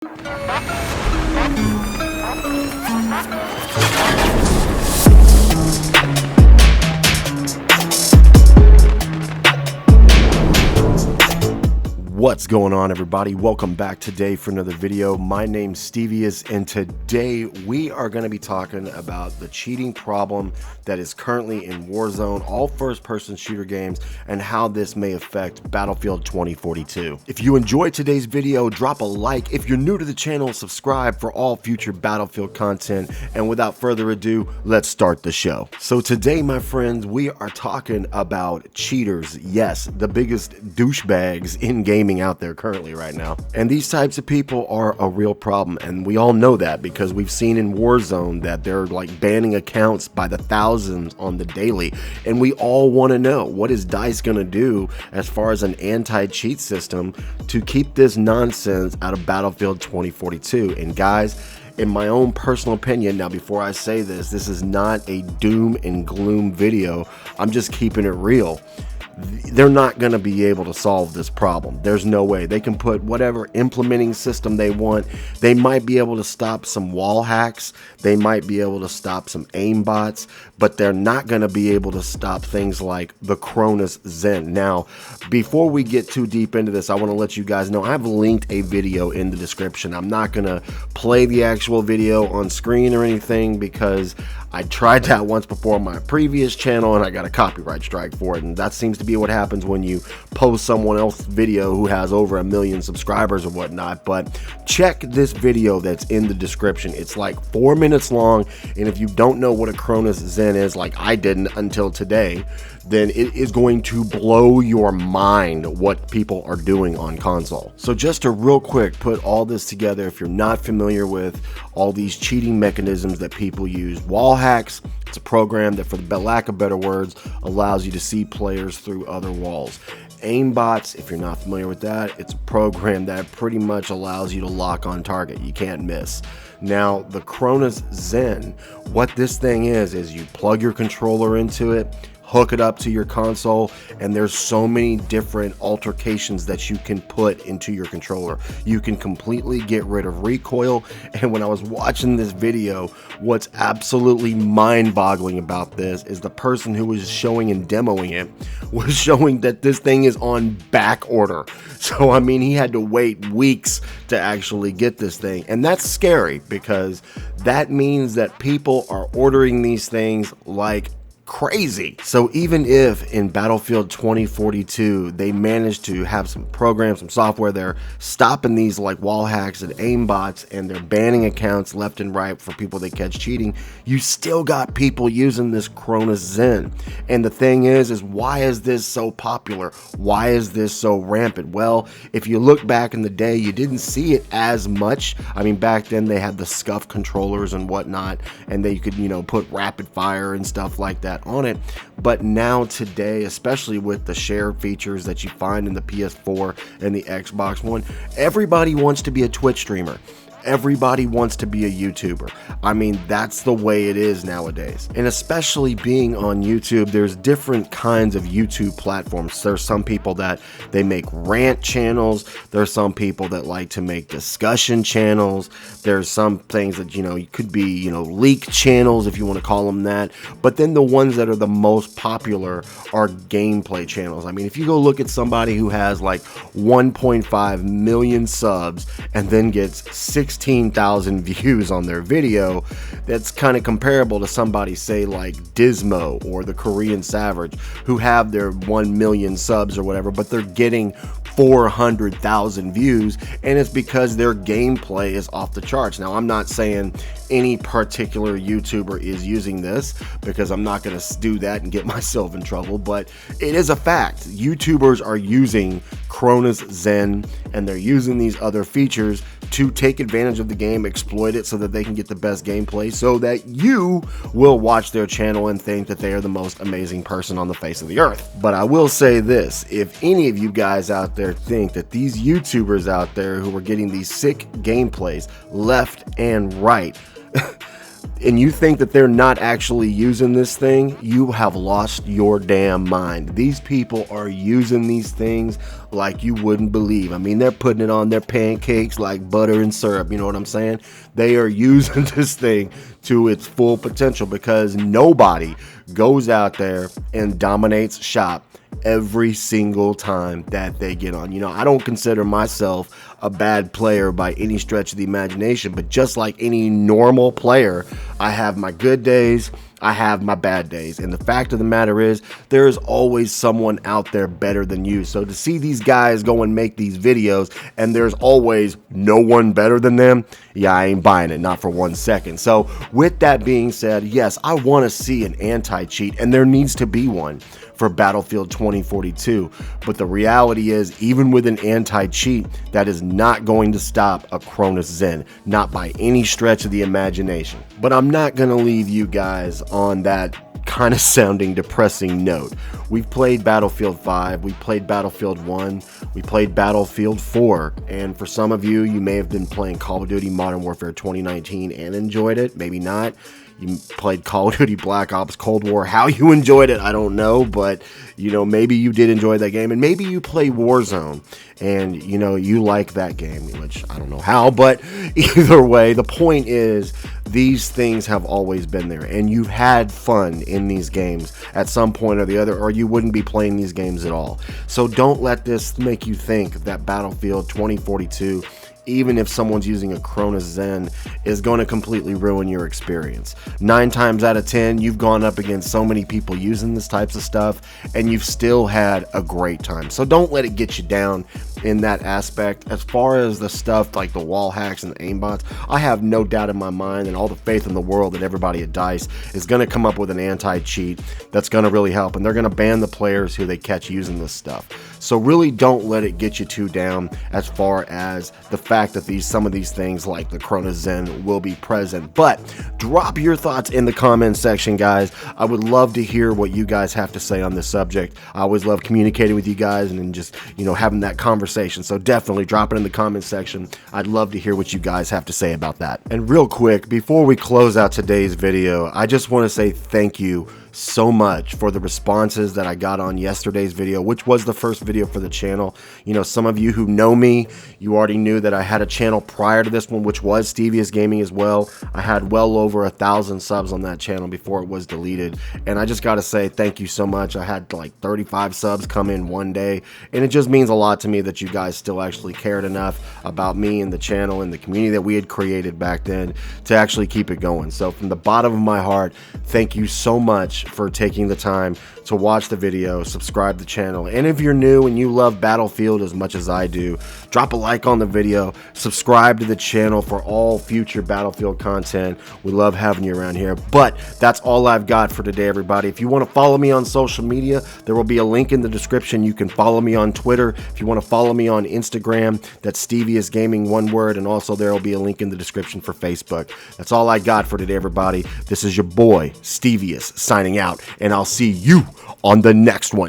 What's going on, everybody? Welcome back today for another video. My name's Stevius, and today we are going to be talking about the cheating problem that is currently in Warzone, all first-person shooter games, and how this may affect Battlefield 2042. If you enjoyed today's video, drop a like. If you're new to the channel, subscribe for all future Battlefield content. And without further ado, let's start the show. So today, my friends, we are talking about cheaters. Yes, the biggest douchebags in gaming out there currently right now, and these types of people are a real problem, and we all know that because we've seen in Warzone that they're like banning accounts by the thousands on the daily, and we all want to know, what is DICE going to do as far as an anti-cheat system to keep this nonsense out of Battlefield 2042? And guys, in my own personal opinion, now before I say this, this is not a doom and gloom video, I'm just keeping it real. They're not going to be able to solve this problem. There's no way. They can put whatever implementing system they want. They might be able to stop some wall hacks. They might be able to stop some aim bots, but they're not going to be able to stop things like the Chronus Zen. Now, before we get too deep into this, I want to let you guys know I've linked a video in the description. I'm not going to play the actual video on screen or anything because I tried that once before on my previous channel and I got a copyright strike for it, and that seems to be what happens when you post someone else's video who has over 1 million subscribers or whatnot. But check this video that's in the description. It's like 4 minutes long, and if you don't know what a Chronus Zen is, like I didn't until today, then it is going to blow your mind what people are doing on console. So just to real quick put all this together, if you're not familiar with all these cheating mechanisms that people use, wall hacks, it's a program that, for the lack of better words, allows you to see players through other walls. Aimbots, if you're not familiar with that, it's a program that pretty much allows you to lock on target. You can't miss. Now, the Chronus Zen, what this thing is you plug your controller into it, hook it up to your console, and there's so many different altercations that you can put into your controller. You can completely get rid of recoil, and when I was watching this video, what's absolutely mind-boggling about this is the person who was showing and demoing it was showing that this thing is on back order. So I mean, he had to wait weeks to actually get this thing, and that's scary because that means that people are ordering these things like crazy. So even if in Battlefield 2042 they managed to have some programs, some software, they're stopping these like wall hacks and aimbots, and they're banning accounts left and right for people they catch cheating, you still got people using this Chronus Zen. And the thing is why is this so popular? Why is this so rampant? Well, if you look back in the day, you didn't see it as much. I mean, back then they had the scuff controllers and whatnot, and they could, you know, put rapid fire and stuff like that on it. But now today, especially with the shared features that you find in the PS4 and the Xbox One, everybody wants to be a Twitch streamer. Everybody wants to be a YouTuber. I mean, that's the way it is nowadays. And especially being on YouTube, there's different kinds of YouTube platforms. There's some people that they make rant channels. There's some people that like to make discussion channels. There's some things that, you know, you could be, you know, leak channels if you want to call them that. But then the ones that are the most popular are gameplay channels. I mean, if you go look at somebody who has like 1.5 million subs and then gets 16,000 views on their video, that's kind of comparable to somebody, say, like Dismo or the Korean Savage, who have their 1 million subs or whatever, but they're getting 400,000 views, and it's because their gameplay is off the charts. Now, I'm not saying any particular YouTuber is using this, because I'm not going to do that and get myself in trouble, but it is a fact. YouTubers are using Chronus Zen, and they're using these other features to take advantage of the game, exploit it so that they can get the best gameplay, so that you will watch their channel and think that they are the most amazing person on the face of the earth. But I will say this, if any of you guys out there think that these YouTubers out there who are getting these sick gameplays left and right, and you think that they're not actually using this thing, you have lost your damn mind. These people are using these things like you wouldn't believe. I mean, they're putting it on their pancakes like butter and syrup. You know what I'm saying? They are using this thing to its full potential, because nobody goes out there and dominates shop every single time that they get on. You know, I don't consider myself a bad player by any stretch of the imagination, but just like any normal player, I have my good days, I have my bad days. And the fact of the matter is, there is always someone out there better than you. So to see these guys go and make these videos and there's always no one better than them, yeah, I ain't buying it, not for 1 second. So with that being said, yes, I want to see an anti-cheat, and there needs to be one for Battlefield 2042. But the reality is, even with an anti-cheat, that is not going to stop a Chronus Zen, not by any stretch of the imagination. But I'm not going to leave you guys on that kind of sounding depressing note. We've played Battlefield 5, we played Battlefield 1, we played Battlefield 4, and for some of you, you may have been playing Call of Duty Modern Warfare 2019 and enjoyed it, maybe not. You played Call of Duty Black Ops Cold War. How you enjoyed it, I don't know, but you know, maybe you did enjoy that game, and maybe you play Warzone and you know, you like that game, which I don't know how, but either way, the point is, these things have always been there, and you've had fun in these games at some point or the other, or you wouldn't be playing these games at all. So don't let this make you think that Battlefield 2042, even if someone's using a Chronus Zen, is going to completely ruin your experience. 9 times out of 10, you've gone up against so many people using this types of stuff, and you've still had a great time. So don't let it get you down in that aspect. As far as the stuff like the wall hacks and the aimbots, I have no doubt in my mind and all the faith in the world that everybody at DICE is going to come up with an anti-cheat that's going to really help, and they're going to ban the players who they catch using this stuff. So really don't let it get you too down as far as the fact that some of these things like the Chronus Zen will be present. But drop your thoughts in the comments section, guys. I would love to hear what you guys have to say on this subject. I always love communicating with you guys and then just, you know, having that conversation. So definitely drop it in the comments section. I'd love to hear what you guys have to say about that. And real quick, before we close out today's video, I just want to say thank you so much for the responses that I got on yesterday's video, which was the first video for the channel. You know, some of you who know me, you already knew that I had a channel prior to this one, which was Stevius Gaming as well. I had well over 1,000 subs on that channel before it was deleted, and I just gotta say thank you so much. I had like 35 subs come in one day, and it just means a lot to me that you guys still actually cared enough about me and the channel and the community that we had created back then to actually keep it going. So from the bottom of my heart, thank you so much for taking the time to watch the video, subscribe to the channel, and if you're new and you love Battlefield as much as I do, drop a like on the video, subscribe to the channel for all future Battlefield content. We love having you around here. But that's all I've got for today, everybody. If you want to follow me on social media, there will be a link in the description. You can follow me on Twitter. If you want to follow me on Instagram, that's Stevius Gaming, one word, and also there will be a link in the description for Facebook. That's all I got for today, everybody. This is your boy Stevius signing out, and I'll see you on the next one.